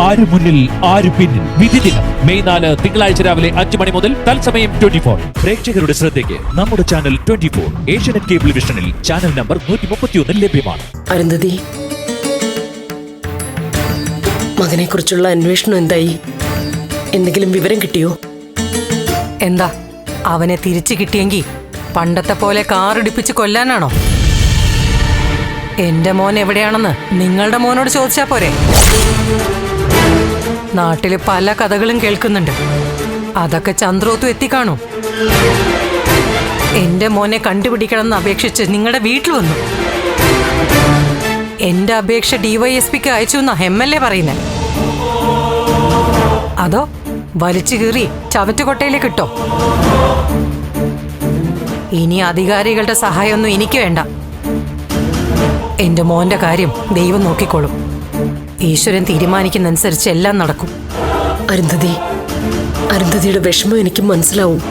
ആര് മുന്നിൽ ആര് പിന്നിൽ വിധി ദിനം മെയ് 4 തിങ്കളാഴ്ച രാവിലെ 5 മണി മുതൽ തത്സമയം 24. പ്രേക്ഷകരുടെ ശ്രദ്ധയ്ക്ക് നമ്മുടെ ചാനൽ 24 ഏഷ്യാനെറ്റ് കേബിൾ വിഷനിൽ ചാനൽ നമ്പർ 131 ലഭ്യമാണ്. അരുന്ധതി, മകനെ കുറിച്ചുള്ള അന്വേഷണം എന്തായി? എന്തെങ്കിലും വിവരം കിട്ടിയോ? എന്താ, അവനെ തിരിച്ചു കിട്ടിയെങ്കിൽ പണ്ടത്തെ പോലെ കാറിടിപ്പിച്ച് കൊല്ലാനാണോ? എന്റെ മോൻ എവിടെയാണെന്ന് നിങ്ങളുടെ മോനോട് ചോദിച്ചാ പോരെ? നാട്ടില് പല കഥകളും കേൾക്കുന്നുണ്ട്. അതൊക്കെ ചന്ദ്രോത്തു എത്തിക്കാണോ? എന്റെ മോനെ കണ്ടുപിടിക്കണമെന്ന് അപേക്ഷിച്ച് നിങ്ങളുടെ വീട്ടിൽ വന്നു. എന്റെ അപേക്ഷ ഡിവൈഎസ്പിക്ക് അയച്ചു എന്നാ MLA പറയുന്നേ. അതോ വലിച്ചു കീറി ചവറ്റുകൊട്ടയിലേക്ക് ഇട്ടോ? ഇനി അധികാരികളുടെ സഹായമൊന്നും എനിക്ക് വേണ്ട. എന്റെ മോന്റെ കാര്യം ദൈവം നോക്കിക്കോളും. ഈശ്വരൻ തീരുമാനിക്കുന്നതനുസരിച്ച് എല്ലാം നടക്കും. അരുന്ധതിയുടെ വിഷമം എനിക്ക് മനസ്സിലാവും.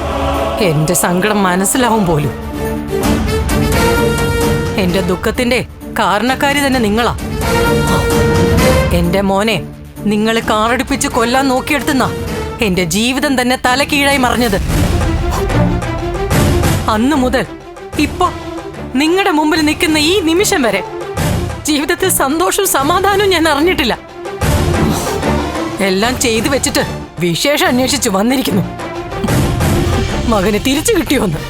എന്റെ സങ്കടം മനസ്സിലാവും പോലും. എന്റെ ദുഃഖത്തിന്റെ കാരണക്കാരി തന്നെ നിങ്ങളാ. എന്റെ മോനെ നിങ്ങൾ കാറടിപ്പിച്ച് കൊല്ലാൻ നോക്കിയെടുത്തുന്ന എന്റെ ജീവിതം തന്നെ തലകീഴായി മറിഞ്ഞത്. അന്ന് മുതൽ ഇപ്പൊ നിങ്ങളുടെ മുമ്പിൽ നിൽക്കുന്ന ഈ നിമിഷം വരെ ജീവിതത്തിൽ സന്തോഷവും സമാധാനവും ഞാൻ അറിഞ്ഞിട്ടില്ല. എല്ലാം ചെയ്തു വെച്ചിട്ട് വിശേഷം അന്വേഷിച്ചു വന്നിരിക്കുന്നു. മകനെ തിരിച്ചു കിട്ടിയോന്ന്.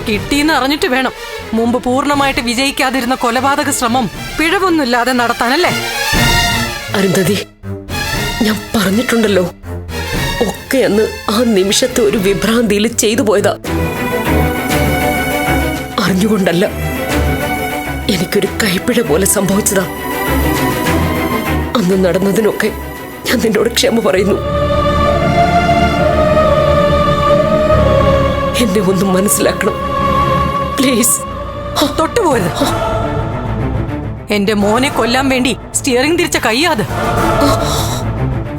കിട്ടിയെന്ന് അറിഞ്ഞിട്ട് വേണം മുമ്പ് പൂർണ്ണമായിട്ട് വിജയിക്കാതിരുന്ന കൊലപാതക ശ്രമം പിഴവൊന്നുമില്ലാതെ നടത്താനല്ലേ? അരുന്ധതി, ഞാൻ പറഞ്ഞിട്ടുണ്ടല്ലോ, ഒക്കെ അന്ന് ആ നിമിഷത്തെ ഒരു വിഭ്രാന്തിയിൽ ചെയ്തു പോയതാ. അറിഞ്ഞുകൊണ്ടല്ല, എനിക്കൊരു കൈപ്പിഴ പോലെ സംഭവിച്ചതാ. അന്ന് നടന്നതിനൊക്കെ ഞാൻ നിന്നോട് ക്ഷമ പറയുന്നു. എന്നെ ഒന്ന് മനസ്സിലാക്കണം പ്ലീസ്. തൊട്ടുപോയത് എന്റെ മോനെ കൊല്ലാൻ വേണ്ടി സ്റ്റിയറിംഗ് തിരിച്ച കൈയാത്.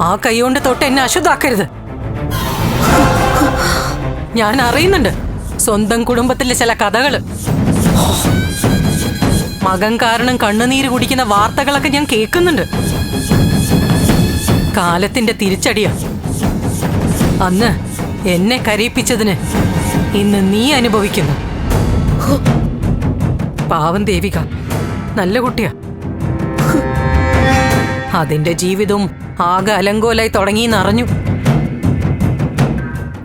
ആ കൈ കൊണ്ട് തൊട്ട് എന്നെ അശുദ്ധാക്കരുത്. ഞാൻ അറിയുന്നുണ്ട് സ്വന്തം കുടുംബത്തിലെ ചില കഥകള്. മകൻ കാരണം കണ്ണുനീര് കുടിക്കുന്ന വാർത്തകളൊക്കെ ഞാൻ കേൾക്കുന്നുണ്ട്. കാലത്തിന്റെ തിരിച്ചടിയാ. അന്ന് എന്നെ കരയിപ്പിച്ചതിന് ഇന്ന് നീ അനുഭവിക്കുന്നു. പാവം ദേവിക നല്ല കുട്ടിയാ. അതിന്റെ ജീവിതവും ആകെ അലങ്കോലായി തുടങ്ങിയെന്നറിഞ്ഞു.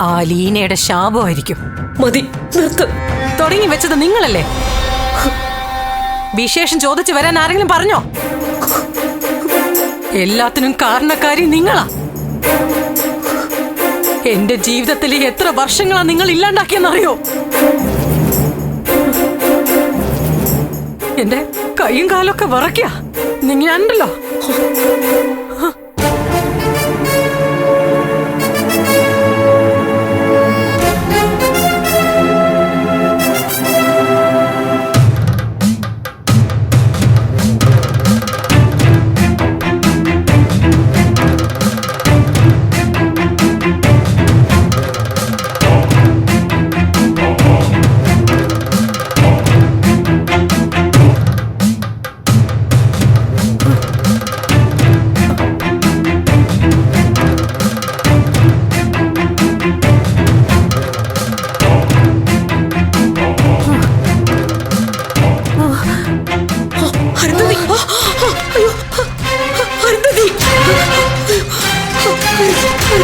ആ ലീനയുടെ ശാപമായിരിക്കും. മതി, നിർത്ത്. തുടങ്ങി വെച്ചത് നിങ്ങളല്ലേ? വിശേഷം ചോദിച്ചു വരാൻ ആരെങ്കിലും പറഞ്ഞോ? എല്ലാത്തിനും കാരണക്കാരി നിങ്ങളാ. എന്റെ ജീവിതത്തിലെ എത്ര വർഷങ്ങളാ നിങ്ങൾ ഇല്ലാണ്ടാക്കിയെന്നറിയോ? എന്റെ കൈയും കാലൊക്കെ വിറയ്ക്കാ. നിങ്ങളുണ്ടല്ലോ.